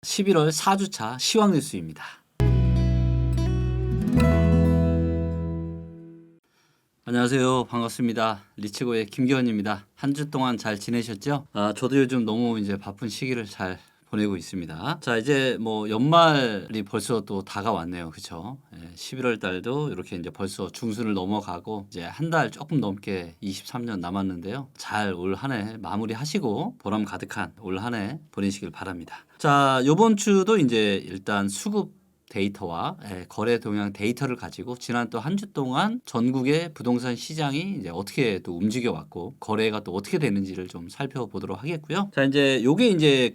11월 4주차 시황뉴스입니다. 안녕하세요. 반갑습니다. 리치고의 김기현입니다. 한 주 동안 잘 지내셨죠? 저도 요즘 너무 이제 바쁜 시기를 잘 보내고 있습니다. 자, 이제 뭐 연말이 벌써 또 다가왔네요. 그렇죠? 11월 달도 이렇게 이제 벌써 중순을 넘어가고 이제 한 달 조금 넘게 23년 남았는데요. 잘 올 한 해 마무리하시고 보람 가득한 올 한 해 보내시길 바랍니다. 자, 요번 주도 이제 일단 수급 데이터와 거래 동향 데이터를 가지고 지난 또 한 주 동안 전국의 부동산 시장이 이제 어떻게 또 움직여 왔고 거래가 또 어떻게 되는지를 좀 살펴보도록 하겠고요. 자, 이제 요게 이제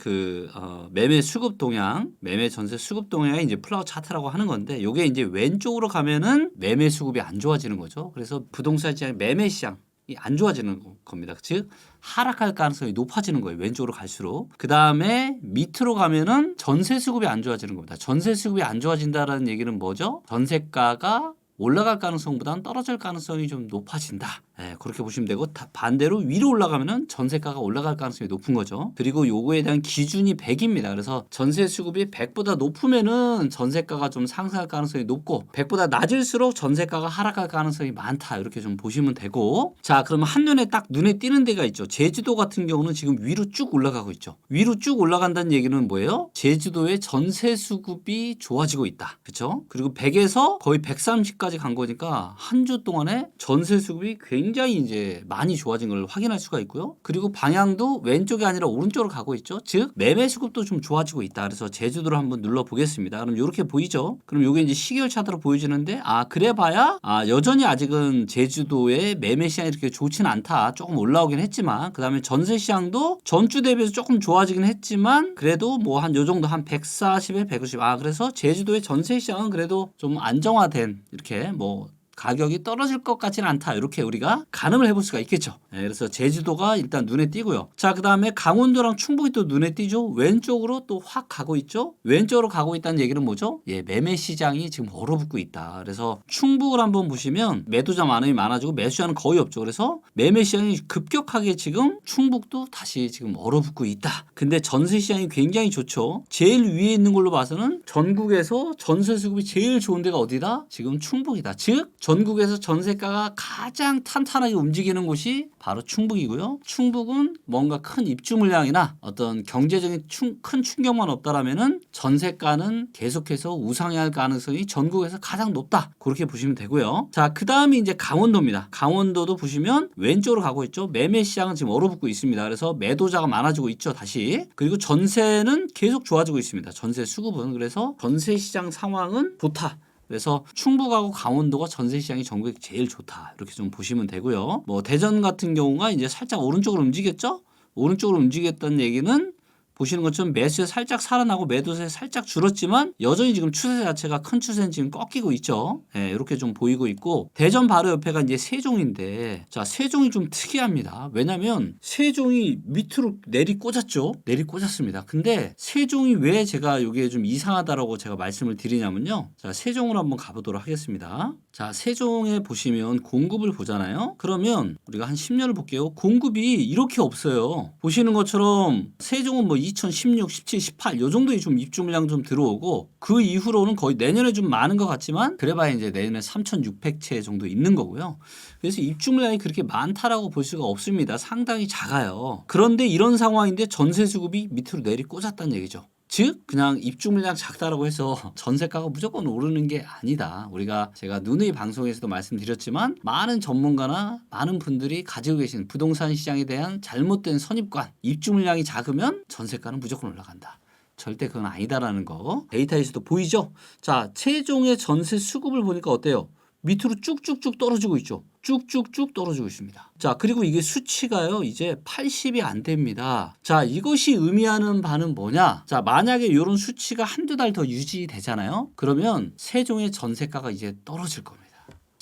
매매 수급 동향, 매매 전세 수급 동향이 이제 플라워 차트라고 하는 건데 요게 이제 왼쪽으로 가면은 매매 수급이 안 좋아지는 거죠. 그래서 부동산 시장 매매 시장 안 좋아지는 겁니다. 즉 하락할 가능성이 높아지는 거예요. 왼쪽으로 갈수록. 그 다음에 밑으로 가면은 전세 수급이 안 좋아지는 겁니다. 전세 수급이 안 좋아진다는 얘기는 뭐죠? 전세가가 올라갈 가능성보다는 떨어질 가능성이 좀 높아진다. 그렇게 보시면 되고 반대로 위로 올라가면은 전세가가 올라갈 가능성이 높은 거죠. 그리고 요거에 대한 기준이 100입니다. 그래서 전세 수급이 100보다 높으면은 전세가가 좀 상승할 가능성이 높고 100보다 낮을수록 전세가가 하락할 가능성이 많다. 이렇게 좀 보시면 되고 자, 그러면 한눈에 딱 눈에 띄는 데가 있죠. 제주도 같은 경우는 지금 위로 쭉 올라가고 있죠. 위로 쭉 올라간다는 얘기는 뭐예요? 제주도의 전세 수급이 좋아지고 있다. 그렇죠? 그리고 100에서 거의 130까지 간 거니까 한 주 동안에 전세 수급이 굉장히 이제 많이 좋아진 걸 확인할 수가 있고요. 그리고 방향도 왼쪽이 아니라 오른쪽으로 가고 있죠. 즉 매매 수급도 좀 좋아지고 있다. 그래서 제주도를 한번 눌러 보겠습니다. 그럼 이렇게 보이죠? 그럼 이게 이제 시계열 차트로 보여지는데 그래봐야 여전히 아직은 제주도의 매매 시장이 이렇게 좋지는 않다. 조금 올라오긴 했지만 그다음에 전세 시장도 전주 대비해서 조금 좋아지긴 했지만 그래도 뭐 한 요 정도 한 140에 150. 그래서 제주도의 전세 시장은 그래도 좀 안정화된 이렇게 뭐 가격이 떨어질 것 같지는 않다. 이렇게 우리가 가늠을 해볼 수가 있겠죠. 그래서 제주도가 일단 눈에 띄고요. 자, 그 다음에 강원도랑 충북이 또 눈에 띄죠. 왼쪽으로 또 확 가고 있죠. 왼쪽으로 가고 있다는 얘기는 뭐죠? 매매 시장이 지금 얼어붙고 있다. 그래서 충북을 한번 보시면 매도자 많음이 많아지고 매수자는 거의 없죠. 그래서 매매 시장이 급격하게 지금 충북도 다시 지금 얼어붙고 있다. 근데 전세 시장이 굉장히 좋죠. 제일 위에 있는 걸로 봐서는 전국에서 전세 수급이 제일 좋은 데가 어디다? 지금 충북이다. 즉 전국에서 전세가가 가장 탄탄하게 움직이는 곳이 바로 충북이고요. 충북은 뭔가 큰 입주 물량이나 어떤 경제적인 큰 충격만 없다라면은 전세가는 계속해서 우상향할 가능성이 전국에서 가장 높다. 그렇게 보시면 되고요. 자, 그 다음이 이제 강원도입니다. 강원도도 보시면 왼쪽으로 가고 있죠. 매매 시장은 지금 얼어붙고 있습니다. 그래서 매도자가 많아지고 있죠. 다시. 그리고 전세는 계속 좋아지고 있습니다. 전세 수급은. 그래서 전세 시장 상황은 좋다. 그래서 충북하고 강원도가 전세 시장이 전국에 제일 좋다. 이렇게 좀 보시면 되고요. 뭐 대전 같은 경우가 이제 살짝 오른쪽으로 움직였죠? 오른쪽으로 움직였다는 얘기는 보시는 것처럼 매수에 살짝 살아나고 매도세 살짝 줄었지만 여전히 지금 추세 자체가 큰 추세는 지금 꺾이고 있죠. 이렇게 좀 보이고 있고 대전 바로 옆에가 이제 세종인데 자, 세종이 좀 특이합니다. 왜냐하면 세종이 밑으로 내리 꽂았죠. 내리 꽂았습니다. 근데 세종이 왜 제가 이게 좀 이상하다라고 제가 말씀을 드리냐면요. 자, 세종으로 한번 가보도록 하겠습니다. 자, 세종에 보시면 공급을 보잖아요. 그러면 우리가 한 10년을 볼게요. 공급이 이렇게 없어요. 보시는 것처럼 세종은 뭐 2016, 17, 18 요 정도의 좀 입주 물량 좀 들어오고 그 이후로는 거의 내년에 좀 많은 것 같지만 그래봐야 이제 내년에 3,600채 정도 있는 거고요. 그래서 입주 물량이 그렇게 많다라고 볼 수가 없습니다. 상당히 작아요. 그런데 이런 상황인데 전세 수급이 밑으로 내리 꽂았다는 얘기죠. 즉 그냥 입주 물량 작다라고 해서 전세가가 무조건 오르는 게 아니다. 제가 누누이 방송에서도 말씀드렸지만 많은 전문가나 많은 분들이 가지고 계신 부동산 시장에 대한 잘못된 선입관, 입주 물량이 작으면 전세가는 무조건 올라간다. 절대 그건 아니다라는 거 데이터에서도 보이죠? 자, 최종의 전세 수급을 보니까 어때요? 밑으로 쭉쭉쭉 떨어지고 있죠. 쭉쭉쭉 떨어지고 있습니다. 자, 그리고 이게 수치가요, 이제 80이 안 됩니다. 자, 이것이 의미하는 바는 뭐냐? 자, 만약에 이런 수치가 한두 달 더 유지되잖아요? 그러면 세종의 전세가가 이제 떨어질 겁니다.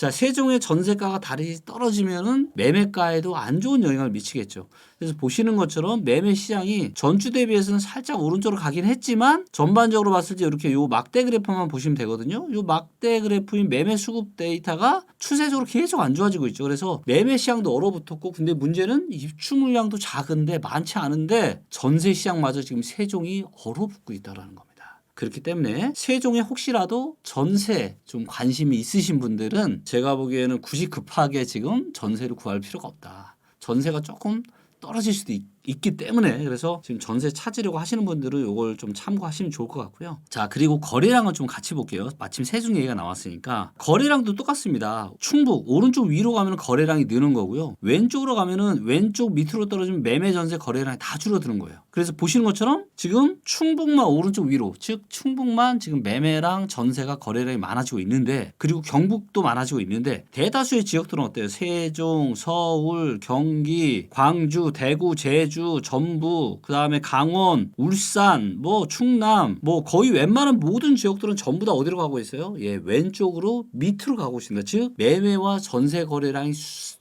자, 세종의 전세가가 다리 떨어지면은 매매가에도 안 좋은 영향을 미치겠죠. 그래서 보시는 것처럼 매매 시장이 전주 대비해서는 살짝 오른쪽으로 가긴 했지만 전반적으로 봤을 때 이렇게 요 막대 그래프만 보시면 되거든요. 요 막대 그래프인 매매 수급 데이터가 추세적으로 계속 안 좋아지고 있죠. 그래서 매매 시장도 얼어붙었고 근데 문제는 입주 물량도 작은데 많지 않은데 전세 시장마저 지금 세종이 얼어붙고 있다라는 겁니다. 그렇기 때문에 세종에 혹시라도 전세 좀 관심이 있으신 분들은 제가 보기에는 굳이 급하게 지금 전세를 구할 필요가 없다. 전세가 조금 떨어질 수도 있기 때문에 그래서 지금 전세 찾으려고 하시는 분들은 이걸 좀 참고하시면 좋을 것 같고요. 자, 그리고 거래량을 좀 같이 볼게요. 마침 세종 얘기가 나왔으니까 거래량도 똑같습니다. 충북 오른쪽 위로 가면 거래량이 느는 거고요. 왼쪽으로 가면은 왼쪽 밑으로 떨어지면 매매 전세 거래량이 다 줄어드는 거예요. 그래서 보시는 것처럼 지금 충북만 오른쪽 위로 즉 충북만 지금 매매랑 전세가 거래량이 많아지고 있는데 그리고 경북도 많아지고 있는데 대다수의 지역들은 어때요? 세종, 서울, 경기, 광주, 대구, 제주, 전북, 그다음에 강원, 울산, 뭐 충남, 뭐 거의 웬만한 모든 지역들은 전부 다 어디로 가고 있어요? 예, 왼쪽으로 밑으로 가고 있습니다. 즉 매매와 전세 거래량이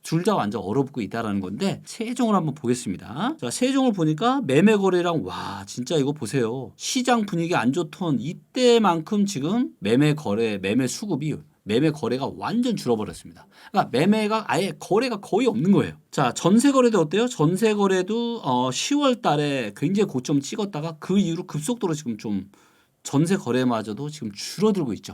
둘 다 완전 얼어붙고 있다라는 건데 세종을 한번 보겠습니다. 자, 세종을 보니까 매매 거래량 와 진짜 이거 보세요. 시장 분위기 안 좋던 이때만큼 지금 매매 거래, 매매 수급이 매매 거래가 완전 줄어버렸습니다. 그러니까 매매가 아예 거래가 거의 없는 거예요. 자, 전세 거래도 어때요? 전세 거래도 10월 달에 굉장히 고점 찍었다가 그 이후로 급속도로 지금 좀 전세 거래마저도 지금 줄어들고 있죠.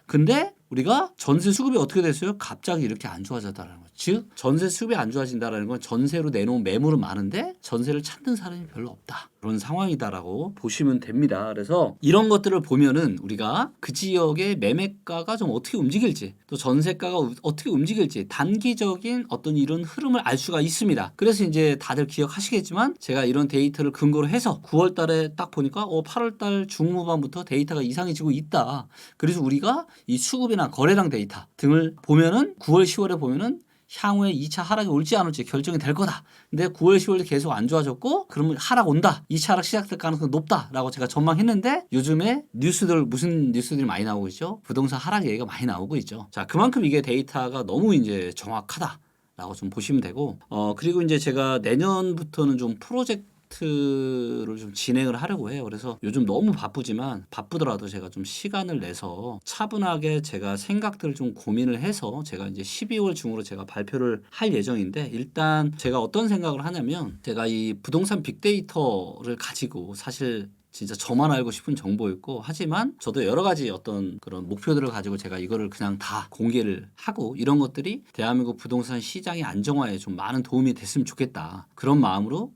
근데 우리가 전세 수급이 어떻게 됐어요? 갑자기 이렇게 안 좋아졌다는 거죠. 즉 전세 수급이 안 좋아진다는 건 전세로 내놓은 매물은 많은데 전세를 찾는 사람이 별로 없다. 그런 상황이다라고 보시면 됩니다. 그래서 이런 것들을 보면은 우리가 그 지역의 매매가가 좀 어떻게 움직일지 또 전세가가 어떻게 움직일지 단기적인 어떤 이런 흐름을 알 수가 있습니다. 그래서 이제 다들 기억하시겠지만 제가 이런 데이터를 근거로 해서 9월 달에 딱 보니까 8월 달 중후반부터 데이터가 이상해지고 있다. 그래서 우리가 이 수급이나 거래량 데이터 등을 보면은 9월, 10월에 보면은 향후에 2차 하락이 올지 안 올지 결정이 될 거다. 근데 9월, 10월에 계속 안 좋아졌고 그러면 하락 온다. 2차 하락 시작될 가능성이 높다라고 제가 전망했는데 요즘에 뉴스들 무슨 뉴스들이 많이 나오고 있죠? 부동산 하락 얘기가 많이 나오고 있죠. 자, 그만큼 이게 데이터가 너무 이제 정확하다. 라고 좀 보시면 되고 그리고 이제 제가 내년부터는 좀 프로젝트를 좀 진행을 하려고 해요. 그래서 요즘 너무 바쁘지만 바쁘더라도 제가 좀 시간을 내서 차분하게 제가 생각들을 좀 고민을 해서 제가 이제 12월 중으로 제가 발표를 할 예정인데 일단 제가 어떤 생각을 하냐면 제가 이 부동산 빅데이터를 가지고 사실 진짜 저만 알고 싶은 정보였고 하지만 저도 여러 가지 어떤 그런 목표들을 가지고 제가 이거를 그냥 다 공개를 하고 이런 것들이 대한민국 부동산 시장의 안정화에 좀 많은 도움이 됐으면 좋겠다. 그런 마음으로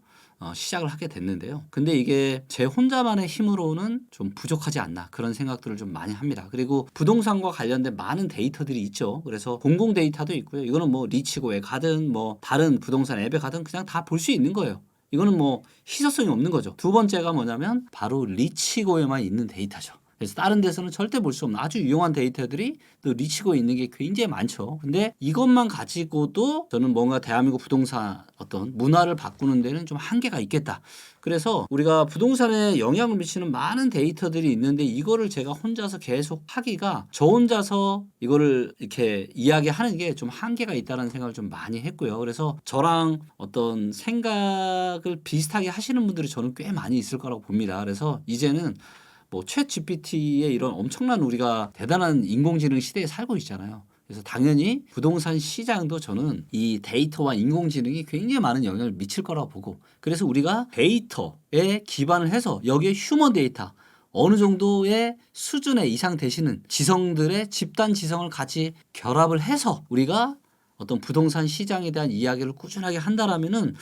시작을 하게 됐는데요. 근데 이게 제 혼자만의 힘으로는 좀 부족하지 않나 그런 생각들을 좀 많이 합니다. 그리고 부동산과 관련된 많은 데이터들이 있죠. 그래서 공공 데이터도 있고요. 이거는 뭐 리치고에 가든 뭐 다른 부동산 앱에 가든 그냥 다 볼 수 있는 거예요. 이거는 뭐 희소성이 없는 거죠. 두 번째가 뭐냐면 바로 리치고에만 있는 데이터죠. 그래서 다른 데서는 절대 볼 수 없는 아주 유용한 데이터들이 또 리치고에 있는 게 굉장히 많죠. 근데 이것만 가지고도 저는 뭔가 대한민국 부동산 어떤 문화를 바꾸는 데는 좀 한계가 있겠다. 그래서 우리가 부동산에 영향을 미치는 많은 데이터들이 있는데 이거를 제가 혼자서 계속 하기가 저 혼자서 이거를 이렇게 이야기하는 게 좀 한계가 있다는 생각을 좀 많이 했고요. 그래서 저랑 어떤 생각을 비슷하게 하시는 분들이 저는 꽤 많이 있을 거라고 봅니다. 그래서 이제는 뭐 챗 GPT의 이런 엄청난 우리가 대단한 인공지능 시대에 살고 있잖아요. 그래서 당연히 부동산 시장도 저는 이 데이터와 인공지능이 굉장히 많은 영향을 미칠 거라고 보고 그래서 우리가 데이터에 기반을 해서 여기에 휴먼 데이터 어느 정도의 수준에 이상 되시는 지성들의 집단 지성을 같이 결합을 해서 우리가 어떤 부동산 시장에 대한 이야기를 꾸준하게 한다라면은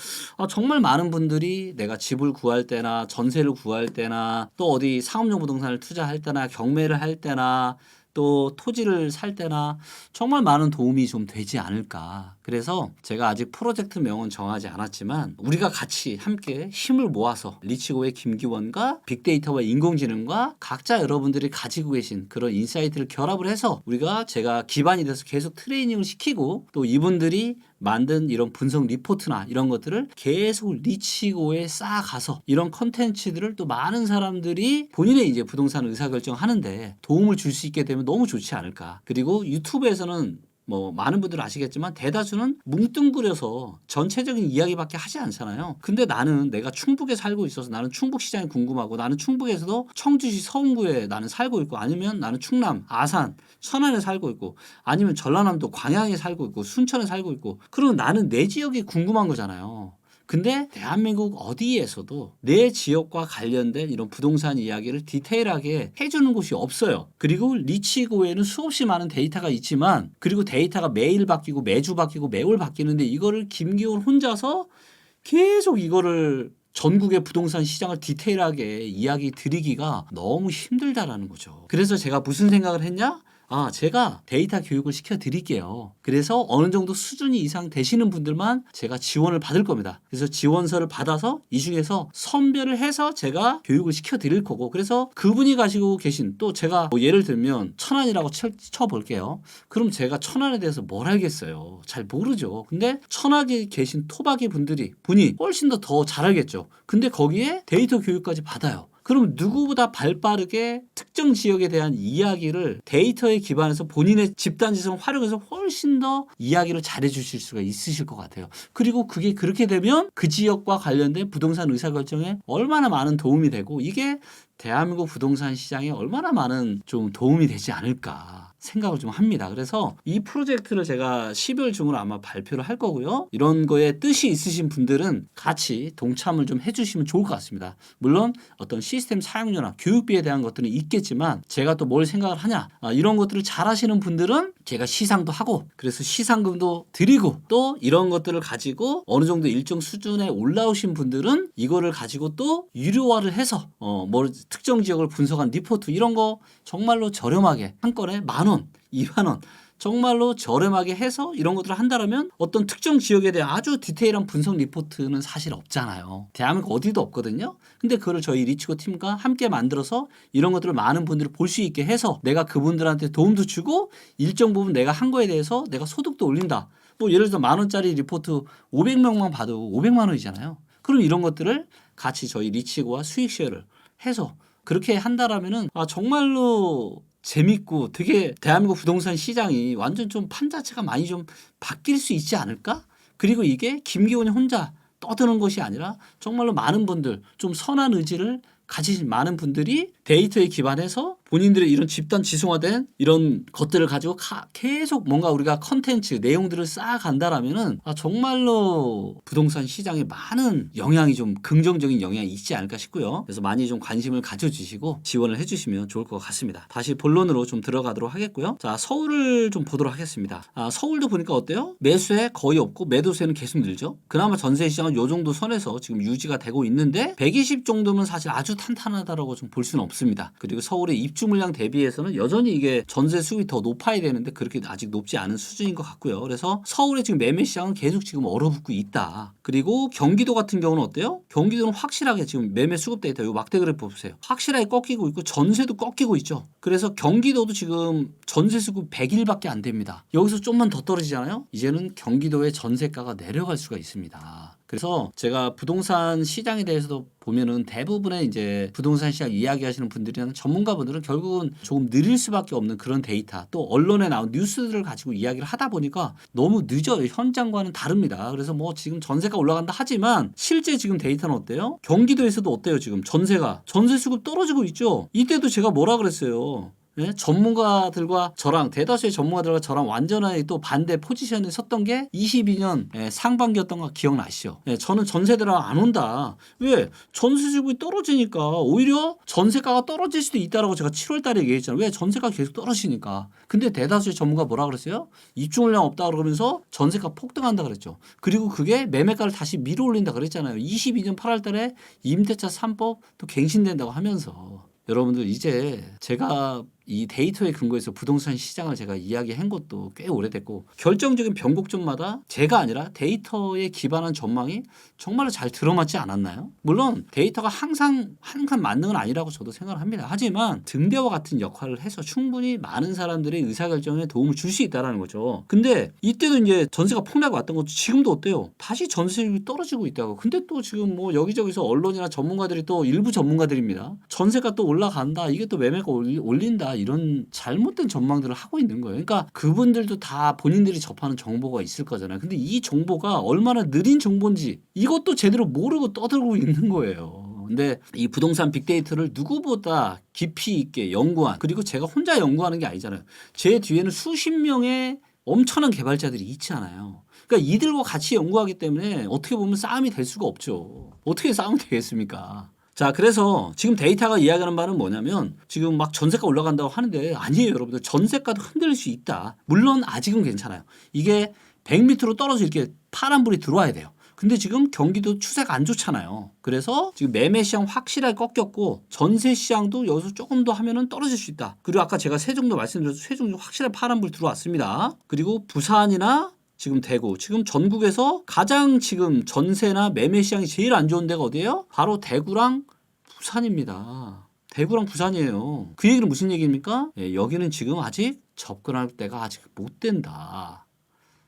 정말 많은 분들이 내가 집을 구할 때나 전세를 구할 때나 또 어디 상업용 부동산을 투자할 때나 경매를 할 때나 또 토지를 살 때나 정말 많은 도움이 좀 되지 않을까. 그래서 제가 아직 프로젝트 명은 정하지 않았지만 우리가 같이 함께 힘을 모아서 리치고의 김기원과 빅데이터와 인공지능과 각자 여러분들이 가지고 계신 그런 인사이트를 결합을 해서 우리가 제가 기반이 돼서 계속 트레이닝을 시키고 또 이분들이 만든 이런 분석 리포트나 이런 것들을 계속 리치고에 쌓아가서 이런 컨텐츠들을 또 많은 사람들이 본인의 이제 부동산 의사결정 하는데 도움을 줄 수 있게 되면 너무 좋지 않을까. 그리고 유튜브에서는 뭐 많은 분들은 아시겠지만 대다수는 뭉뚱그려서 전체적인 이야기밖에 하지 않잖아요. 근데 나는 내가 충북에 살고 있어서 나는 충북 시장이 궁금하고 나는 충북에서도 청주시 서운구에 나는 살고 있고 아니면 나는 충남, 아산, 천안에 살고 있고 아니면 전라남도 광양에 살고 있고 순천에 살고 있고 그러면 나는 내 지역이 궁금한 거잖아요. 근데 대한민국 어디에서도 내 지역과 관련된 이런 부동산 이야기를 디테일하게 해주는 곳이 없어요. 그리고 리치고에는 수없이 많은 데이터가 있지만 그리고 데이터가 매일 바뀌고 매주 바뀌고 매월 바뀌는데 이거를 김기훈 혼자서 계속 이거를 전국의 부동산 시장을 디테일하게 이야기 드리기가 너무 힘들다라는 거죠. 그래서 제가 무슨 생각을 했냐? 제가 데이터 교육을 시켜드릴게요. 그래서 어느 정도 수준이 이상 되시는 분들만 제가 지원을 받을 겁니다. 그래서 지원서를 받아서 이 중에서 선별을 해서 제가 교육을 시켜드릴 거고 그래서 그분이 가지고 계신 또 제가 뭐 예를 들면 천안이라고 쳐볼게요. 그럼 제가 천안에 대해서 뭘 알겠어요? 잘 모르죠. 근데 천안에 계신 토박이 분이 훨씬 더 잘 알겠죠. 근데 거기에 데이터 교육까지 받아요. 그럼 누구보다 발빠르게 특정 지역에 대한 이야기를 데이터에 기반해서 본인의 집단 지성을 활용해서 훨씬 더 이야기를 잘해 주실 수가 있으실 것 같아요. 그리고 그게 그렇게 되면 그 지역과 관련된 부동산 의사결정에 얼마나 많은 도움이 되고 이게 대한민국 부동산 시장에 얼마나 많은 좀 도움이 되지 않을까 생각을 좀 합니다. 그래서 이 프로젝트를 제가 12월 중으로 아마 발표를 할 거고요. 이런 거에 뜻이 있으신 분들은 같이 동참을 좀 해주시면 좋을 것 같습니다. 물론 어떤 시스템 사용료나 교육비에 대한 것들은 있겠지만 제가 또 뭘 생각을 하냐 이런 것들을 잘 하시는 분들은 제가 시상도 하고 그래서 시상금도 드리고 또 이런 것들을 가지고 어느 정도 일정 수준에 올라오신 분들은 이거를 가지고 또 유료화를 해서 특정 지역을 분석한 리포트 이런 거 정말로 저렴하게 한 건에 10,000원, 20,000원 정말로 저렴하게 해서 이런 것들을 한다면 어떤 특정 지역에 대한 아주 디테일한 분석 리포트는 사실 없잖아요. 대한민국 어디도 없거든요. 근데 그걸 저희 리치고 팀과 함께 만들어서 이런 것들을 많은 분들이 볼 수 있게 해서 내가 그분들한테 도움도 주고 일정 부분 내가 한 거에 대해서 내가 소득도 올린다. 뭐 예를 들어 10,000원짜리 리포트 500명만 봐도 500만 원이잖아요. 그럼 이런 것들을 같이 저희 리치고와 수익 쉐어를 해서 그렇게 한다라면은 정말로 재밌고 되게 대한민국 부동산 시장이 완전 좀 판 자체가 많이 좀 바뀔 수 있지 않을까? 그리고 이게 김기훈이 혼자 떠드는 것이 아니라 정말로 많은 분들 좀 선한 의지를 가지신 많은 분들이 데이터에 기반해서 본인들의 이런 집단 지성화된 이런 것들을 가지고 계속 뭔가 우리가 컨텐츠 내용들을 쌓아간다라면은 정말로 부동산 시장에 많은 영향이 좀 긍정적인 영향이 있지 않을까 싶고요. 그래서 많이 좀 관심을 가져주시고 지원을 해주시면 좋을 것 같습니다. 다시 본론으로 좀 들어가도록 하겠고요. 자, 서울을 좀 보도록 하겠습니다. 서울도 보니까 어때요? 매수세 거의 없고 매도세는 계속 늘죠. 그나마 전세 시장은 요 정도 선에서 지금 유지가 되고 있는데 120 정도면 사실 아주 탄탄하다라고 좀 볼 수는 없습니다. 그리고 서울의 입주 물량 대비해서는 여전히 이게 전세 수익이 더 높아야 되는데 그렇게 아직 높지 않은 수준인 것 같고요. 그래서 서울의 지금 매매 시장은 계속 지금 얼어붙고 있다. 그리고 경기도 같은 경우는 어때요? 경기도는 확실하게 지금 매매 수급 데이터 요 막대 그래프 보세요. 확실하게 꺾이고 있고 전세도 꺾이고 있죠. 그래서 경기도도 지금 전세 수급 100일밖에 안 됩니다. 여기서 좀만 더 떨어지잖아요. 이제는 경기도의 전세가가 내려갈 수가 있습니다. 그래서 제가 부동산 시장에 대해서도 보면은 대부분의 이제 부동산 시장 이야기하시는 분들이나 전문가분들은 결국은 조금 느릴 수밖에 없는 그런 데이터 또 언론에 나온 뉴스들을 가지고 이야기를 하다 보니까 너무 늦어요. 현장과는 다릅니다. 그래서 뭐 지금 전세가 올라간다 하지만 실제 지금 데이터는 어때요? 경기도에서도 어때요? 지금 전세 수급 떨어지고 있죠. 이때도 제가 뭐라 그랬어요. 네? 전문가들과 저랑 대다수의 전문가들과 저랑 완전히 또 반대 포지션에 섰던 게 22년 상반기였던 거 기억나시죠? 저는 전세대랑 안 온다. 왜? 전세 수급이 떨어지니까 오히려 전세가가 떨어질 수도 있다라고 제가 7월 달에 얘기했잖아요. 왜? 전세가 계속 떨어지니까. 근데 대다수의 전문가 뭐라 그랬어요? 입주 물량 없다 그러면서 전세가 폭등한다 그랬죠. 그리고 그게 매매가를 다시 밀어 올린다 그랬잖아요. 22년 8월 달에 임대차 3법 또 갱신된다고 하면서 여러분들 이제 제가 이 데이터에 근거해서 부동산 시장을 제가 이야기한 것도 꽤 오래됐고 결정적인 변곡점마다 제가 아니라 데이터에 기반한 전망이 정말로 잘 들어맞지 않았나요? 물론 데이터가 항상 맞는 건 아니라고 저도 생각을 합니다. 하지만 등대와 같은 역할을 해서 충분히 많은 사람들의 의사결정에 도움을 줄 수 있다는 거죠. 근데 이때도 이제 전세가 폭락이 왔던 것도 지금도 어때요? 다시 전세율이 떨어지고 있다고. 근데 또 지금 뭐 여기저기서 언론이나 전문가들이 또 일부 전문가들입니다. 전세가 또 올라간다. 이게 또 매매가 올린다. 이런 잘못된 전망들을 하고 있는 거예요. 그러니까 그분들도 다 본인들이 접하는 정보가 있을 거잖아요. 근데 이 정보가 얼마나 느린 정보인지 이것도 제대로 모르고 떠들고 있는 거예요. 근데 이 부동산 빅데이터를 누구보다 깊이 있게 연구한, 그리고 제가 혼자 연구하는 게 아니잖아요. 제 뒤에는 수십 명의 엄청난 개발자들이 있지 않아요. 그러니까 이들과 같이 연구하기 때문에 어떻게 보면 싸움이 될 수가 없죠. 어떻게 싸움이 되겠습니까? 자, 그래서 지금 데이터가 이야기하는 바는 뭐냐면 지금 막 전세가 올라간다고 하는데 아니에요, 여러분들. 전세가도 흔들릴 수 있다. 물론 아직은 괜찮아요. 이게 100m로 떨어져 이렇게 파란불이 들어와야 돼요. 근데 지금 경기도 추세가 안 좋잖아요. 그래서 지금 매매 시장 확실하게 꺾였고 전세 시장도 여기서 조금 더 하면은 떨어질 수 있다. 그리고 아까 제가 세종도 말씀드렸죠. 세종도 확실하게 파란불 들어왔습니다. 그리고 부산이나 지금 대구, 지금 전국에서 가장 지금 전세나 매매 시장이 제일 안 좋은 데가 어디예요? 바로 대구랑 부산입니다. 대구랑 부산이에요. 그 얘기는 무슨 얘기입니까? 예, 여기는 지금 아직 접근할 때가 아직 못 된다.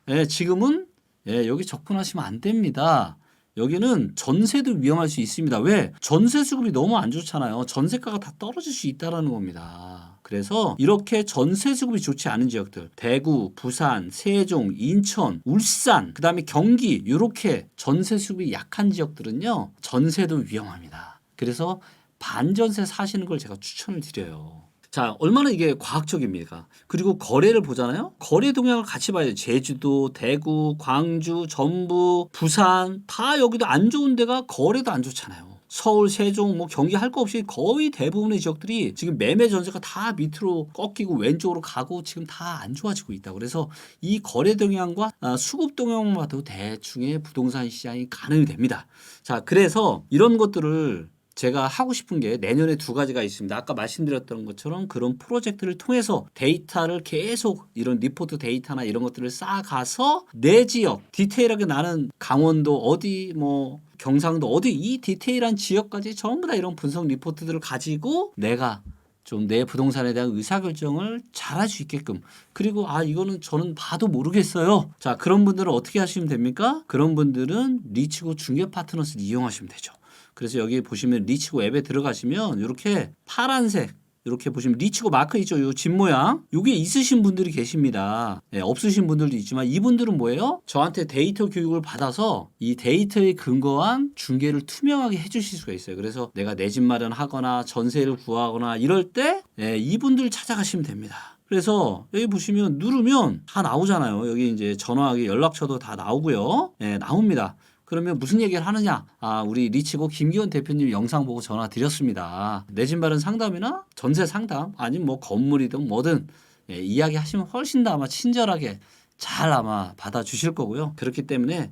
예, 지금은 여기 접근하시면 안 됩니다. 여기는 전세도 위험할 수 있습니다. 왜? 전세 수급이 너무 안 좋잖아요. 전세가가 다 떨어질 수 있다는 겁니다. 그래서 이렇게 전세 수급이 좋지 않은 지역들, 대구, 부산, 세종, 인천, 울산, 그다음에 경기, 이렇게 전세 수급이 약한 지역들은요, 전세도 위험합니다. 그래서 반전세 사시는 걸 제가 추천을 드려요. 자, 얼마나 이게 과학적입니까? 그리고 거래를 보잖아요. 거래 동향을 같이 봐야 돼요. 제주도, 대구, 광주, 전북, 부산 다 여기도 안 좋은 데가 거래도 안 좋잖아요. 서울, 세종, 뭐 경기 할 거 없이 거의 대부분의 지역들이 지금 매매 전세가 다 밑으로 꺾이고 왼쪽으로 가고 지금 다 안 좋아지고 있다. 그래서 이 거래 동향과 수급 동향만 봐도 대충의 부동산 시장이 가늠이 됩니다. 자, 그래서 이런 것들을 제가 하고 싶은 게 내년에 두 가지가 있습니다. 아까 말씀드렸던 것처럼 그런 프로젝트를 통해서 데이터를 계속 이런 리포트 데이터나 이런 것들을 쌓아가서 내 지역 디테일하게 나는 강원도 어디 뭐 경상도 어디 이 디테일한 지역까지 전부 다 이런 분석 리포트들을 가지고 내가 좀 내 부동산에 대한 의사결정을 잘할 수 있게끔, 그리고 이거는 저는 봐도 모르겠어요. 자, 그런 분들은 어떻게 하시면 됩니까? 그런 분들은 리치고 중개 파트너스를 이용하시면 되죠. 그래서 여기 보시면 리치고 앱에 들어가시면 이렇게 파란색 이렇게 보시면 리치고 마크 있죠. 요 집 모양. 요게 있으신 분들이 계십니다. 네, 없으신 분들도 있지만 이분들은 뭐예요? 저한테 데이터 교육을 받아서 이 데이터에 근거한 중개를 투명하게 해주실 수가 있어요. 그래서 내가 내 집 마련하거나 전세를 구하거나 이럴 때 이분들 찾아가시면 됩니다. 그래서 여기 보시면 누르면 다 나오잖아요. 여기 이제 전화하기 연락처도 다 나오고요. 나옵니다. 그러면 무슨 얘기를 하느냐? 우리 리치고 김기원 대표님 영상 보고 전화 드렸습니다. 내 집 마련 상담이나 전세 상담 아니면 뭐 건물이든 뭐든 이야기 하시면 훨씬 더 아마 친절하게 잘 아마 받아주실 거고요. 그렇기 때문에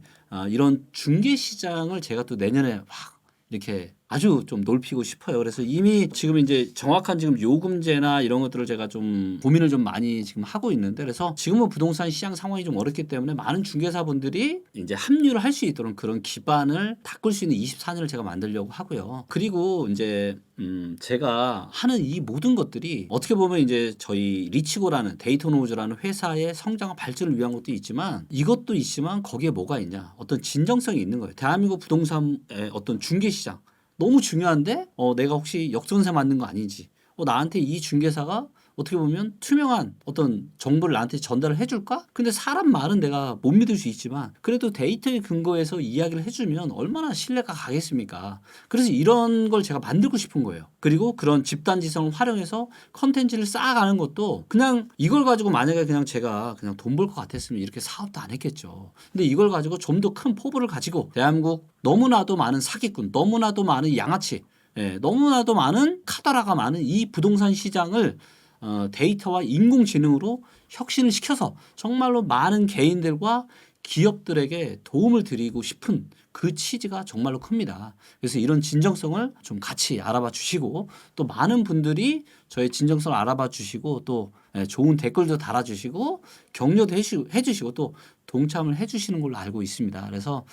이런 중개 시장을 제가 또 내년에 확 이렇게 아주 좀 넓히고 싶어요. 그래서 이미 지금 이제 정확한 지금 요금제나 이런 것들을 제가 좀 고민을 좀 많이 지금 하고 있는데, 그래서 지금은 부동산 시장 상황이 좀 어렵기 때문에 많은 중개사분들이 이제 합류를 할 수 있도록 그런 기반을 닦을 수 있는 24년을 제가 만들려고 하고요. 그리고 이제 제가 하는 이 모든 것들이 어떻게 보면 이제 저희 리치고라는 데이터노우즈라는 회사의 성장과 발전을 위한 것도 있지만 이것도 있지만 거기에 뭐가 있냐? 어떤 진정성이 있는 거예요. 대한민국 부동산의 어떤 중개 시장 너무 중요한데 내가 혹시 역전세 맞는 거 아닌지, 나한테 이 중개사가 어떻게 보면 투명한 어떤 정보를 나한테 전달을 해줄까? 근데 사람 말은 내가 못 믿을 수 있지만 그래도 데이터에 근거해서 이야기를 해주면 얼마나 신뢰가 가겠습니까? 그래서 이런 걸 제가 만들고 싶은 거예요. 그리고 그런 집단지성을 활용해서 컨텐츠를 쌓아가는 것도 그냥 이걸 가지고 만약에 그냥 제가 그냥 돈 벌 것 같았으면 이렇게 사업도 안 했겠죠. 근데 이걸 가지고 좀 더 큰 포부를 가지고 대한민국 너무나도 많은 사기꾼, 너무나도 많은 양아치, 너무나도 많은 카더라가 많은 이 부동산 시장을 데이터와 인공지능으로 혁신을 시켜서 정말로 많은 개인들과 기업들에게 도움을 드리고 싶은 그 취지가 정말로 큽니다. 그래서 이런 진정성을 좀 같이 알아봐 주시고 또 많은 분들이 저의 진정성을 알아봐 주시고 또 좋은 댓글도 달아주시고 격려도 해주시고 또 동참을 해주시는 걸로 알고 있습니다. 그래서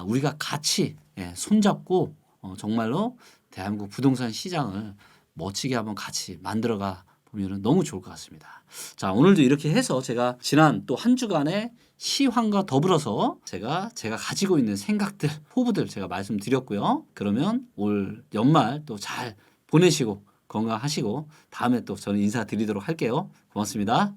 우리가 같이 손잡고 정말로 대한민국 부동산 시장을 멋지게 한번 같이 만들어가 보면 너무 좋을 것 같습니다. 자, 오늘도 이렇게 해서 제가 지난 또 한 주간의 시황과 더불어서 제가 가지고 있는 생각들, 포부들 제가 말씀드렸고요. 그러면 올 연말 또 잘 보내시고 건강하시고 다음에 또 저는 인사드리도록 할게요. 고맙습니다.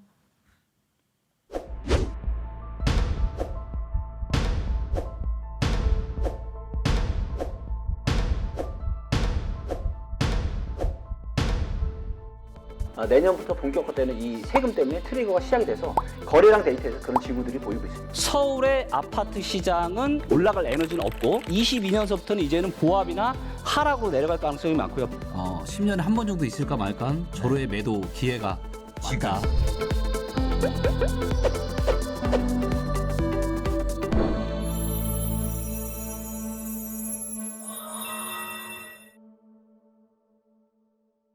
내년부터 본격화되는 이 세금 때문에 트리거가 시작이 돼서 거래량 데이터에서 그런 징후들이 보이고 있습니다. 서울의 아파트 시장은 올라갈 에너지는 없고 22년서부터는 이제는 보합이나 하락으로 내려갈 가능성이 많고요. 10년에 한 번 정도 있을까 말까 한 절호의 매도 기회가 많다.